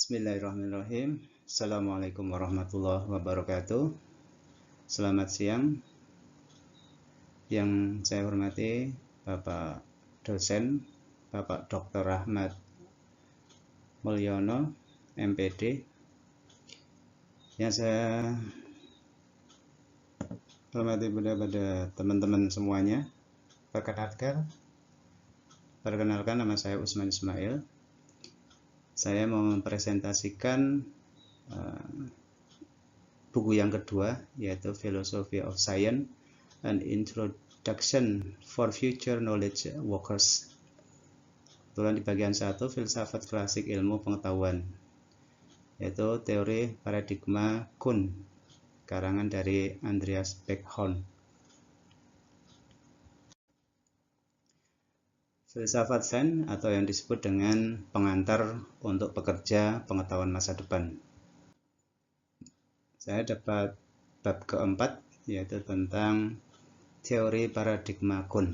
Bismillahirrahmanirrahim. Assalamualaikum warahmatullahi wabarakatuh. Selamat siang. Yang saya hormati Bapak dosen, Bapak Dr. Rahmat Mulyono, MPD. Yang saya hormati pada teman-teman semuanya. Perkenalkan, nama saya Usman Ismail. Saya mau mempresentasikan buku yang kedua, yaitu Philosophy of Science, An Introduction for Future Knowledge Workers. Kebetulan di bagian 1, Filsafat Klasik Ilmu Pengetahuan, yaitu Teori Paradigma Kuhn, karangan dari Andreas Beckhorn. Filsafat sains atau yang disebut dengan pengantar untuk pekerja pengetahuan masa depan. Saya dapat bab keempat, yaitu tentang teori paradigma Kuhn.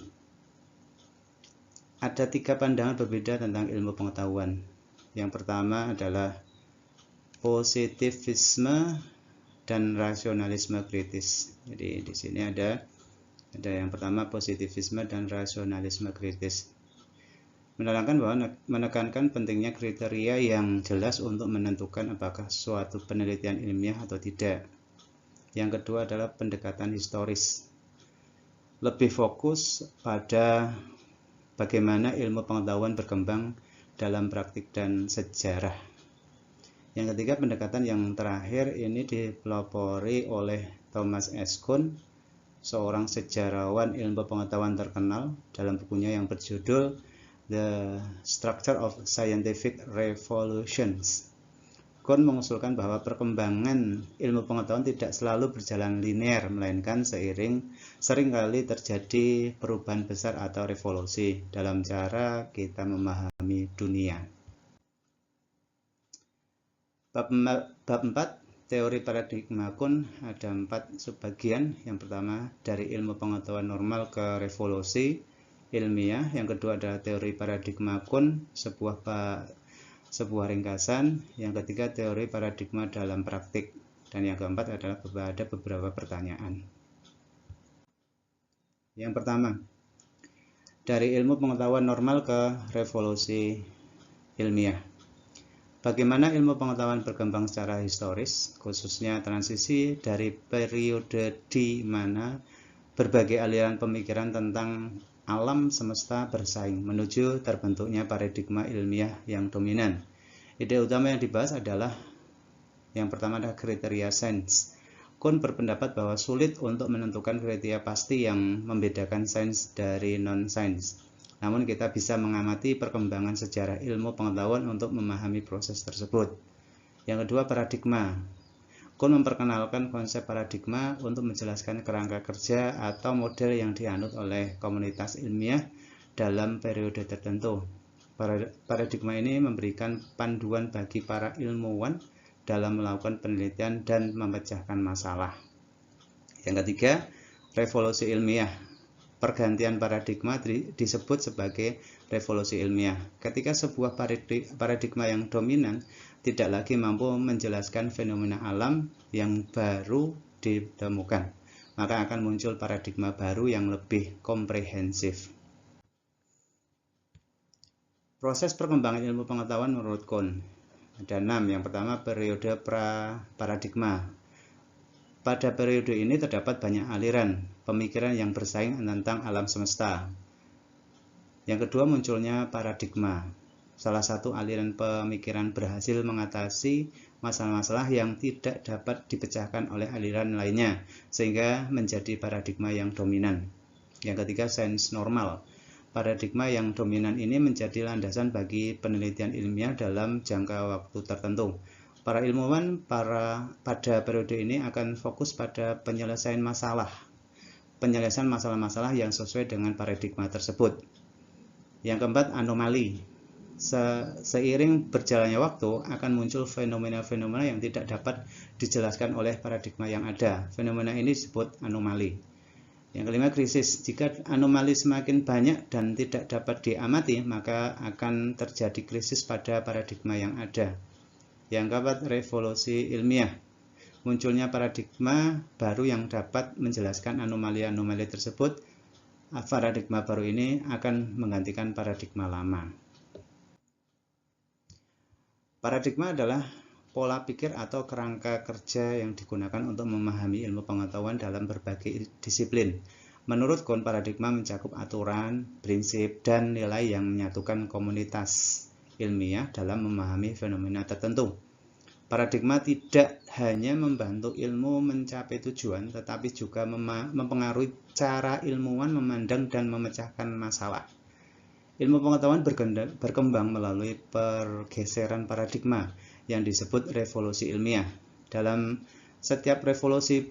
Ada 3 pandangan berbeda tentang ilmu pengetahuan. Yang pertama adalah positivisme dan rasionalisme kritis. Jadi di sini ada yang pertama positivisme dan rasionalisme kritis. Menekankan pentingnya kriteria yang jelas untuk menentukan apakah suatu penelitian ilmiah atau tidak. Yang kedua adalah pendekatan historis. Lebih fokus pada bagaimana ilmu pengetahuan berkembang dalam praktik dan sejarah. Yang ketiga, pendekatan yang terakhir ini dipelopori oleh Thomas S. Kuhn, seorang sejarawan ilmu pengetahuan terkenal, dalam bukunya yang berjudul The Structure of Scientific Revolutions. Kuhn mengusulkan bahwa perkembangan ilmu pengetahuan tidak selalu berjalan linear, melainkan seringkali terjadi perubahan besar atau revolusi dalam cara kita memahami dunia. Bab 4, teori paradigma Kuhn, ada 4 subbagian. Yang pertama, dari ilmu pengetahuan normal ke revolusi ilmiah. Yang kedua adalah teori paradigma Kuhn, sebuah ringkasan. Yang ketiga, teori paradigma dalam praktik. Dan yang keempat adalah ada beberapa pertanyaan. Yang pertama, dari ilmu pengetahuan normal ke revolusi ilmiah. Bagaimana ilmu pengetahuan berkembang secara historis, khususnya transisi dari periode di mana berbagai aliran pemikiran tentang alam semesta bersaing menuju terbentuknya paradigma ilmiah yang dominan. Ide utama yang dibahas adalah yang pertama adalah kriteria sains. Kuhn berpendapat bahwa sulit untuk menentukan kriteria pasti yang membedakan sains dari non-sains. Namun kita bisa mengamati perkembangan sejarah ilmu pengetahuan untuk memahami proses tersebut. Yang kedua, paradigma. Kuhn memperkenalkan konsep paradigma untuk menjelaskan kerangka kerja atau model yang dianut oleh komunitas ilmiah dalam periode tertentu. Paradigma ini memberikan panduan bagi para ilmuwan dalam melakukan penelitian dan memecahkan masalah. Yang ketiga, revolusi ilmiah. Pergantian paradigma disebut sebagai revolusi ilmiah. Ketika sebuah paradigma yang dominan tidak lagi mampu menjelaskan fenomena alam yang baru ditemukan, maka akan muncul paradigma baru yang lebih komprehensif. Proses perkembangan ilmu pengetahuan menurut Kuhn ada 6. Yang pertama, periode pra-paradigma. Pada periode ini terdapat banyak aliran pemikiran yang bersaing tentang alam semesta. Yang kedua, munculnya paradigma. Salah satu aliran pemikiran berhasil mengatasi masalah-masalah yang tidak dapat dipecahkan oleh aliran lainnya, sehingga menjadi paradigma yang dominan. Yang ketiga, sains normal. Paradigma yang dominan ini menjadi landasan bagi penelitian ilmiah dalam jangka waktu tertentu. Para ilmuwan pada periode ini akan fokus pada penyelesaian masalah-masalah yang sesuai dengan paradigma tersebut. Yang keempat, anomali. Seiring berjalannya waktu akan muncul fenomena-fenomena yang tidak dapat dijelaskan oleh paradigma yang ada. Fenomena ini disebut anomali. Yang kelima, krisis. Jika anomali semakin banyak dan tidak dapat diamati, maka akan terjadi krisis pada paradigma yang ada. Yang keempat, revolusi ilmiah. Munculnya paradigma baru yang dapat menjelaskan anomali-anomali tersebut. Paradigma baru ini akan menggantikan paradigma lama. Paradigma adalah pola pikir atau kerangka kerja yang digunakan untuk memahami ilmu pengetahuan dalam berbagai disiplin. Menurut Kuhn, paradigma mencakup aturan, prinsip, dan nilai yang menyatukan komunitas ilmiah dalam memahami fenomena tertentu. Paradigma tidak hanya membantu ilmu mencapai tujuan, tetapi juga mempengaruhi cara ilmuwan memandang dan memecahkan masalah. Ilmu pengetahuan berkembang melalui pergeseran paradigma yang disebut revolusi ilmiah. Dalam setiap revolusi,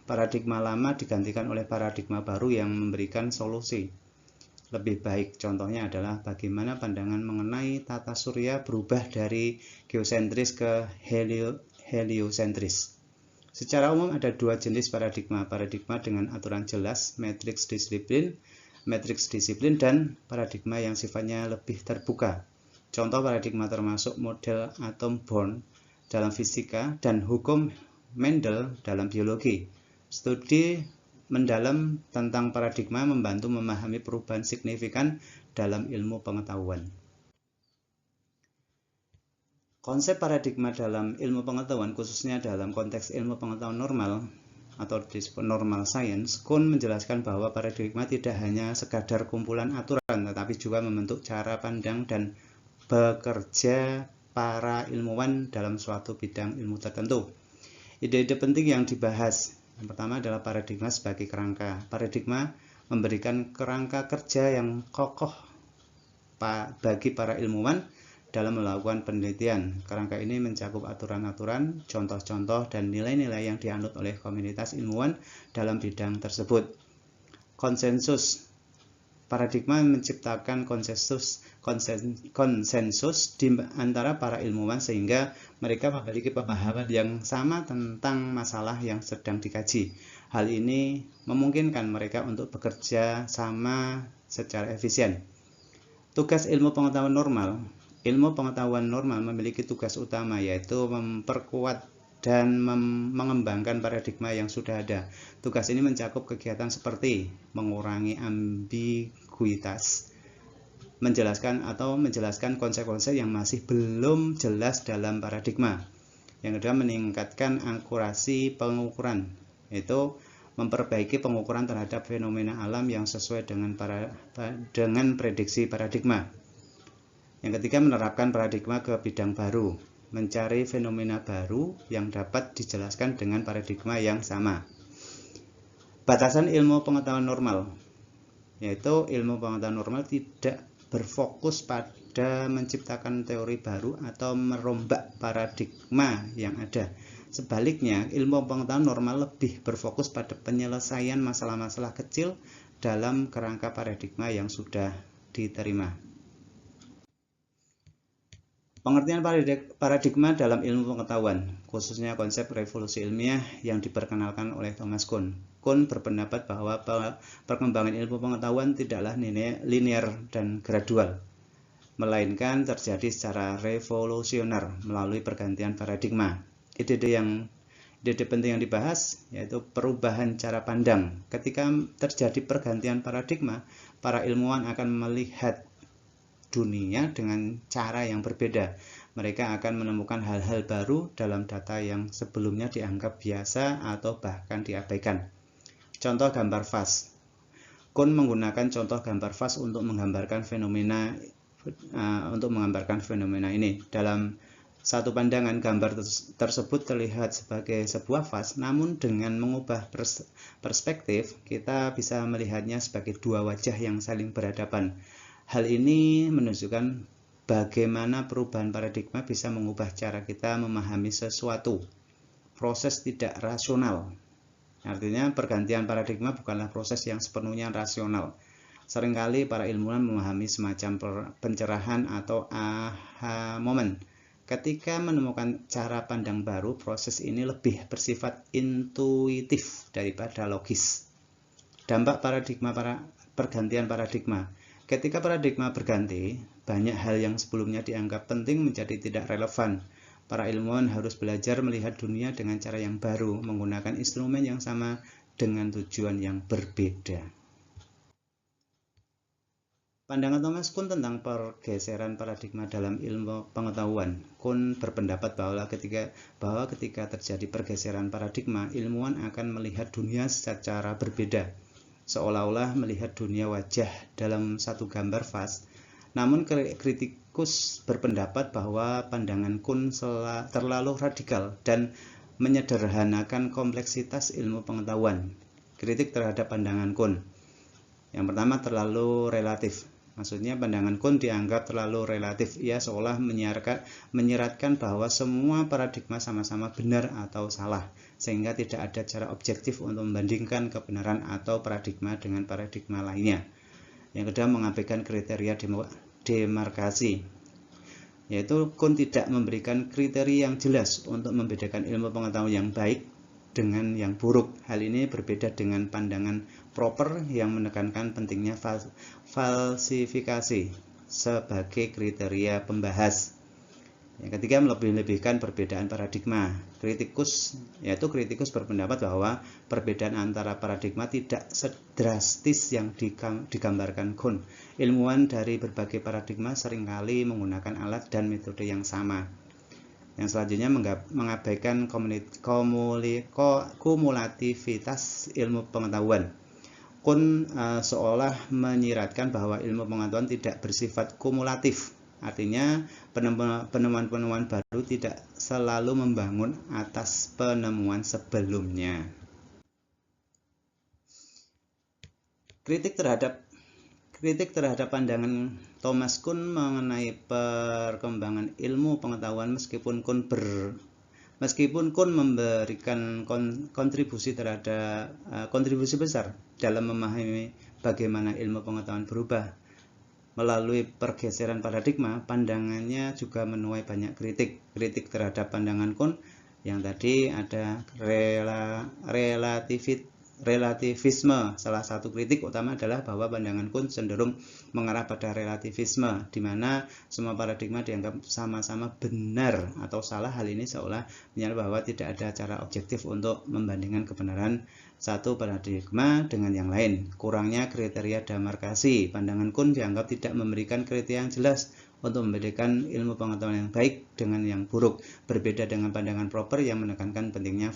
paradigma lama digantikan oleh paradigma baru yang memberikan solusi lebih baik. Contohnya adalah bagaimana pandangan mengenai tata surya berubah dari geosentris ke heliosentris. Secara umum ada dua jenis paradigma dengan aturan jelas, matriks disiplin, dan paradigma yang sifatnya lebih terbuka. Contoh paradigma termasuk model atom Born dalam fisika dan hukum Mendel dalam biologi. Studi mendalam tentang paradigma membantu memahami perubahan signifikan dalam ilmu pengetahuan. Konsep paradigma dalam ilmu pengetahuan, khususnya dalam konteks ilmu pengetahuan normal atau disebut normal science, Kuhn menjelaskan bahwa paradigma tidak hanya sekadar kumpulan aturan, tetapi juga membentuk cara pandang dan bekerja para ilmuwan dalam suatu bidang ilmu tertentu. Ide-ide penting yang dibahas. Yang pertama adalah paradigma sebagai kerangka. Paradigma memberikan kerangka kerja yang kokoh bagi para ilmuwan dalam melakukan penelitian. Kerangka ini mencakup aturan-aturan, contoh-contoh, dan nilai-nilai yang dianut oleh komunitas ilmuwan dalam bidang tersebut. Konsensus. Paradigma menciptakan konsensus di antara para ilmuwan sehingga mereka memiliki pemahaman yang sama tentang masalah yang sedang dikaji. Hal ini memungkinkan mereka untuk bekerja sama secara efisien. Tugas ilmu pengetahuan normal. Ilmu pengetahuan normal memiliki tugas utama, yaitu memperkuat dan mengembangkan paradigma yang sudah ada. Tugas ini mencakup kegiatan seperti mengurangi ambiguitas, menjelaskan konsep-konsep yang masih belum jelas dalam paradigma. Yang kedua, meningkatkan akurasi pengukuran, yaitu memperbaiki pengukuran terhadap fenomena alam yang sesuai dengan prediksi paradigma. Yang ketiga, menerapkan paradigma ke bidang baru, mencari fenomena baru yang dapat dijelaskan dengan paradigma yang sama. Batasan ilmu pengetahuan normal, yaitu ilmu pengetahuan normal tidak berfokus pada menciptakan teori baru atau merombak paradigma yang ada. Sebaliknya, ilmu pengetahuan normal lebih berfokus pada penyelesaian masalah-masalah kecil dalam kerangka paradigma yang sudah diterima. Pengertian paradigma dalam ilmu pengetahuan, khususnya konsep revolusi ilmiah yang diperkenalkan oleh Thomas Kuhn. Kuhn berpendapat bahwa perkembangan ilmu pengetahuan tidaklah linear dan gradual, melainkan terjadi secara revolusioner melalui pergantian paradigma. Ide penting yang dibahas yaitu perubahan cara pandang. Ketika terjadi pergantian paradigma, para ilmuwan akan melihat dunia dengan cara yang berbeda. Mereka akan menemukan hal-hal baru dalam data yang sebelumnya dianggap biasa atau bahkan diabaikan. Contoh gambar vas. Kuhn menggunakan contoh gambar vas untuk menggambarkan fenomena ini. Dalam satu pandangan, gambar tersebut terlihat sebagai sebuah vas, namun dengan mengubah perspektif, kita bisa melihatnya sebagai dua wajah yang saling berhadapan. Hal ini menunjukkan bagaimana perubahan paradigma bisa mengubah cara kita memahami sesuatu. Proses tidak rasional. Artinya pergantian paradigma bukanlah proses yang sepenuhnya rasional. Seringkali para ilmuwan memahami semacam pencerahan atau aha moment. Ketika menemukan cara pandang baru, proses ini lebih bersifat intuitif daripada logis. Dampak pergantian paradigma. Ketika paradigma berganti, banyak hal yang sebelumnya dianggap penting menjadi tidak relevan. Para ilmuwan harus belajar melihat dunia dengan cara yang baru, menggunakan instrumen yang sama dengan tujuan yang berbeda. Pandangan Thomas Kuhn tentang pergeseran paradigma dalam ilmu pengetahuan. Kuhn berpendapat bahwa ketika terjadi pergeseran paradigma, ilmuwan akan melihat dunia secara berbeda, seolah-olah melihat dunia wajah dalam satu gambar vas. Namun kritikus berpendapat bahwa pandangan Kuhn terlalu radikal dan menyederhanakan kompleksitas ilmu pengetahuan. Kritik terhadap pandangan Kuhn. Yang pertama, terlalu relatif. Maksudnya pandangan Kuhn dianggap terlalu relatif. Ia seolah menyiratkan bahwa semua paradigma sama-sama benar atau salah, sehingga tidak ada cara objektif untuk membandingkan kebenaran atau paradigma dengan paradigma lainnya. Yang kedua, mengabaikan kriteria demarkasi, yaitu Kuhn tidak memberikan kriteria yang jelas untuk membedakan ilmu pengetahuan yang baik dengan yang buruk. Hal ini berbeda dengan pandangan Popper yang menekankan pentingnya falsifikasi sebagai kriteria pembahas. Yang ketiga, melebih-lebihkan perbedaan paradigma. Kritikus berpendapat bahwa perbedaan antara paradigma tidak sedrastis yang digambarkan Kuhn. Ilmuwan dari berbagai paradigma seringkali menggunakan alat dan metode yang sama. Yang selanjutnya, mengabaikan kumulativitas ilmu pengetahuan. Kuhn seolah menyiratkan bahwa ilmu pengetahuan tidak bersifat kumulatif. Artinya, penemuan-penemuan baru tidak selalu membangun atas penemuan sebelumnya. Kritik terhadap pandangan Thomas Kuhn mengenai perkembangan ilmu pengetahuan. Meskipun Kuhn memberikan kontribusi besar dalam memahami bagaimana ilmu pengetahuan berubah melalui pergeseran paradigma, pandangannya juga menuai banyak kritik. Kritik terhadap pandangan Kuhn yang tadi ada relativisme. Salah satu kritik utama adalah bahwa pandangan Kuhn cenderung mengarah pada relativisme, di mana semua paradigma dianggap sama-sama benar atau salah. Hal ini seolah menyatakan bahwa tidak ada cara objektif untuk membandingkan kebenaran satu paradigma dengan yang lain. Kurangnya kriteria demarkasi. Pandangan Kuhn dianggap tidak memberikan kriteria yang jelas untuk membedakan ilmu pengetahuan yang baik dengan yang buruk, berbeda dengan pandangan Popper yang menekankan pentingnya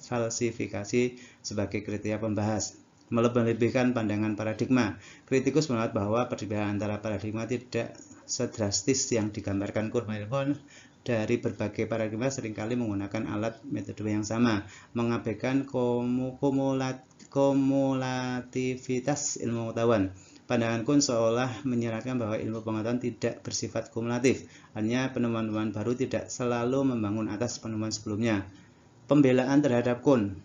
falsifikasi sebagai kriteria pembahas. Melebih-lebihkan pandangan paradigma. Kritikus melihat bahwa perbedaan antara paradigma tidak sedrastis yang digambarkan Kuhn. Dari berbagai paradigma seringkali menggunakan alat metode yang sama, mengabaikan kumulativitas ilmu pengetahuan. Pandangan Kuhn seolah menyiratkan bahwa ilmu pengetahuan tidak bersifat kumulatif, hanya penemuan-penemuan baru tidak selalu membangun atas penemuan sebelumnya. Pembelaan terhadap Kuhn.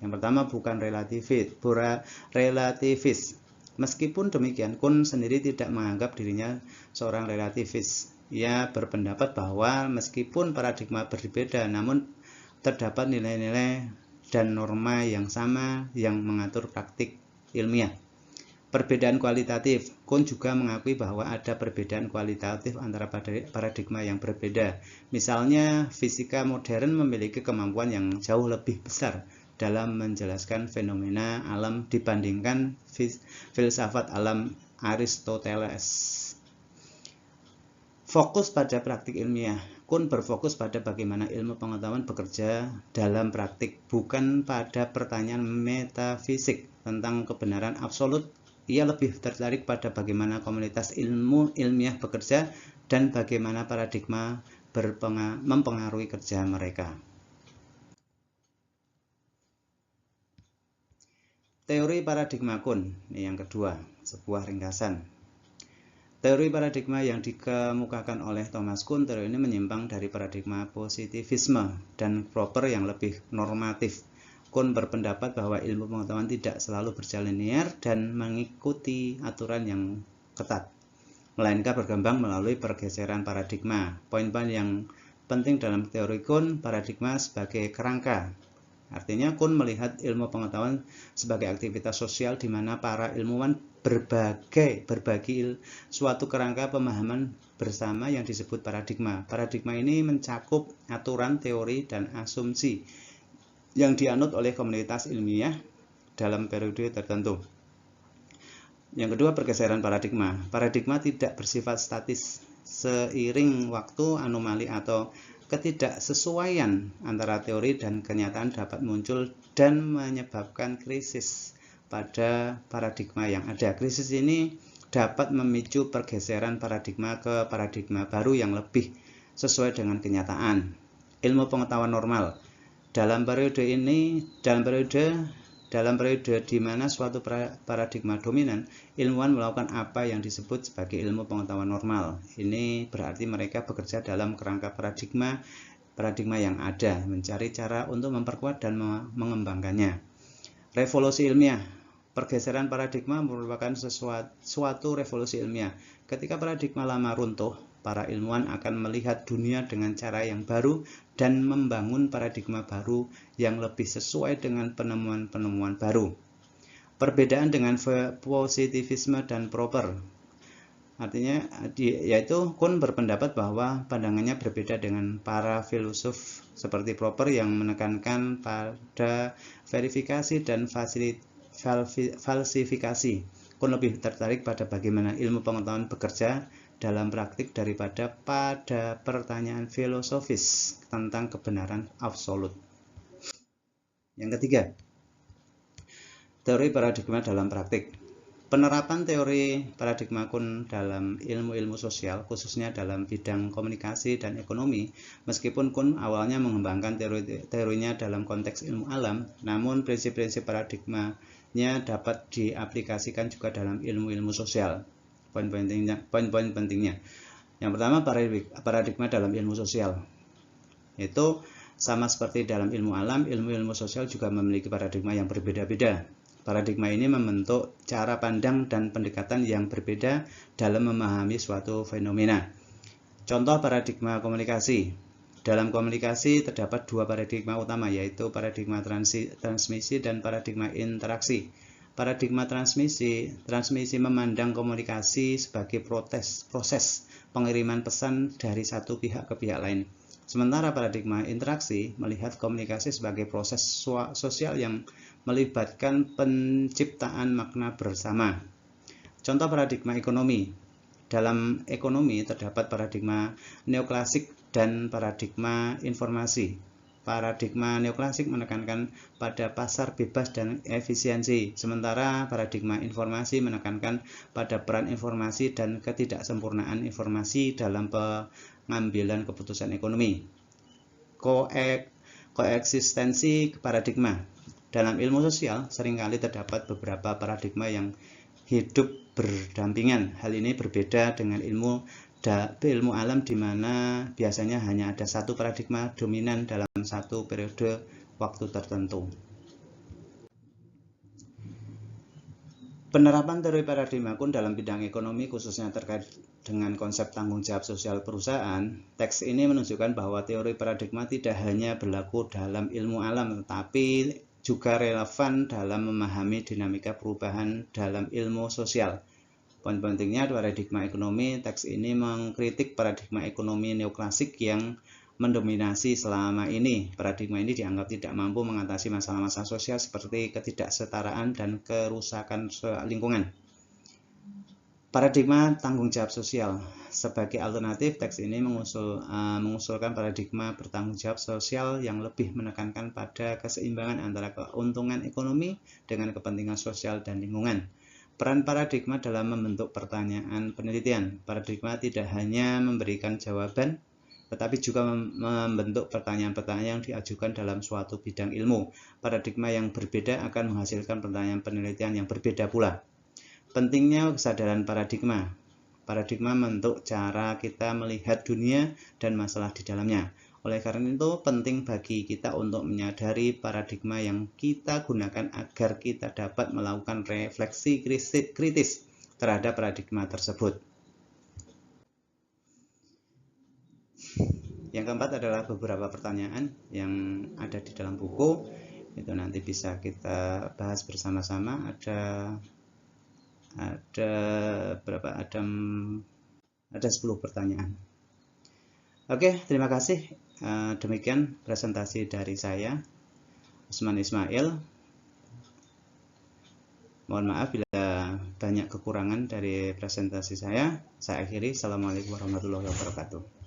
Yang pertama, bukan relativis. Meskipun demikian, Kuhn sendiri tidak menganggap dirinya seorang relativis. Ia berpendapat bahwa meskipun paradigma berbeda, namun terdapat nilai-nilai dan norma yang sama yang mengatur praktik ilmiah. Perbedaan kualitatif. Kuhn juga mengakui bahwa ada perbedaan kualitatif antara paradigma yang berbeda. Misalnya, fisika modern memiliki kemampuan yang jauh lebih besar dalam menjelaskan fenomena alam dibandingkan filsafat alam Aristoteles. Fokus pada praktik ilmiah. Kuhn berfokus pada bagaimana ilmu pengetahuan bekerja dalam praktik, bukan pada pertanyaan metafisik tentang kebenaran absolut. Ia lebih tertarik pada bagaimana komunitas ilmiah bekerja dan bagaimana paradigma mempengaruhi kerja mereka. Teori paradigma Kuhn. Ini yang kedua, sebuah ringkasan. Teori paradigma yang dikemukakan oleh Thomas Kuhn, teori ini menyimpang dari paradigma positivisme dan Popper yang lebih normatif. Kuhn berpendapat bahwa ilmu pengetahuan tidak selalu berjalan linear dan mengikuti aturan yang ketat, melainkan berkembang melalui pergeseran paradigma. Poin-poin yang penting dalam teori Kuhn: paradigma sebagai kerangka, Artinya Kuhn melihat ilmu pengetahuan sebagai aktivitas sosial di mana para ilmuwan berbagi suatu kerangka pemahaman bersama yang disebut paradigma. Paradigma ini mencakup aturan, teori, dan asumsi yang dianut oleh komunitas ilmiah dalam periode tertentu. Yang kedua, pergeseran paradigma. Paradigma tidak bersifat statis. Seiring waktu, anomali atau ketidaksesuaian antara teori dan kenyataan dapat muncul dan menyebabkan krisis pada paradigma yang ada. Krisis ini dapat memicu pergeseran paradigma ke paradigma baru yang lebih sesuai dengan kenyataan. Ilmu pengetahuan normal. Dalam periode di mana suatu paradigma dominan, ilmuwan melakukan apa yang disebut sebagai ilmu pengetahuan normal. Ini berarti mereka bekerja dalam kerangka paradigma yang ada, mencari cara untuk memperkuat dan mengembangkannya. Revolusi ilmiah. Pergeseran paradigma merupakan suatu revolusi ilmiah. Ketika paradigma lama runtuh, para ilmuwan akan melihat dunia dengan cara yang baru dan membangun paradigma baru yang lebih sesuai dengan penemuan-penemuan baru. Perbedaan dengan positivisme dan Popper. Artinya, yaitu Kuhn berpendapat bahwa pandangannya berbeda dengan para filsuf seperti Popper yang menekankan pada verifikasi dan falsifikasi. Kuhn lebih tertarik pada bagaimana ilmu pengetahuan bekerja dalam praktik daripada pada pertanyaan filosofis tentang kebenaran absolut. Yang ketiga, teori paradigma dalam praktik. Penerapan teori paradigma Kuhn dalam ilmu-ilmu sosial, khususnya dalam bidang komunikasi dan ekonomi, meskipun Kuhn awalnya mengembangkan teorinya dalam konteks ilmu alam, namun prinsip-prinsip paradigmanya dapat diaplikasikan juga dalam ilmu-ilmu sosial. Poin-poin pentingnya. Yang pertama, paradigma dalam ilmu sosial. Itu sama seperti dalam ilmu alam, ilmu-ilmu sosial juga memiliki paradigma yang berbeda-beda. Paradigma ini membentuk cara pandang dan pendekatan yang berbeda dalam memahami suatu fenomena. Contoh paradigma komunikasi. Dalam komunikasi terdapat dua paradigma utama, yaitu paradigma transmisi dan paradigma interaksi. Paradigma transmisi memandang komunikasi sebagai proses pengiriman pesan dari satu pihak ke pihak lain. Sementara paradigma interaksi melihat komunikasi sebagai proses sosial yang melibatkan penciptaan makna bersama. Contoh paradigma ekonomi. Dalam ekonomi terdapat paradigma neoklasik dan paradigma informasi. Paradigma neoklasik menekankan pada pasar bebas dan efisiensi, sementara paradigma informasi menekankan pada peran informasi dan ketidaksempurnaan informasi dalam pengambilan keputusan ekonomi. Koeksistensi paradigma. Dalam ilmu sosial, seringkali terdapat beberapa paradigma yang hidup berdampingan. Hal ini berbeda dengan ilmu alam di mana biasanya hanya ada satu paradigma dominan dalam satu periode waktu tertentu. Penerapan teori paradigma Kuhn dalam bidang ekonomi, khususnya terkait dengan konsep tanggung jawab sosial perusahaan. Teks ini menunjukkan bahwa teori paradigma tidak hanya berlaku dalam ilmu alam, tetapi juga relevan dalam memahami dinamika perubahan dalam ilmu sosial. Poin pentingnya paradigma ekonomi. Teks ini mengkritik paradigma ekonomi neoklasik yang mendominasi selama ini. Paradigma ini dianggap tidak mampu mengatasi masalah-masalah sosial seperti ketidaksetaraan dan kerusakan lingkungan. Paradigma tanggung jawab sosial. Sebagai alternatif, teks ini mengusulkan paradigma bertanggung jawab sosial yang lebih menekankan pada keseimbangan antara keuntungan ekonomi dengan kepentingan sosial dan lingkungan. Peran paradigma dalam membentuk pertanyaan penelitian. Paradigma tidak hanya memberikan jawaban, tetapi juga membentuk pertanyaan-pertanyaan yang diajukan dalam suatu bidang ilmu. Paradigma yang berbeda akan menghasilkan pertanyaan penelitian yang berbeda pula. Pentingnya kesadaran paradigma. Paradigma membentuk cara kita melihat dunia dan masalah di dalamnya. Oleh karena itu, penting bagi kita untuk menyadari paradigma yang kita gunakan agar kita dapat melakukan refleksi kritis terhadap paradigma tersebut. Yang keempat adalah beberapa pertanyaan yang ada di dalam buku. Itu nanti bisa kita bahas bersama-sama. Ada berapa? Ada 10 pertanyaan. Oke, terima kasih. Demikian presentasi dari saya, Usman Ismail. Mohon maaf bila banyak kekurangan dari presentasi saya. Saya akhiri. Assalamualaikum warahmatullahi wabarakatuh.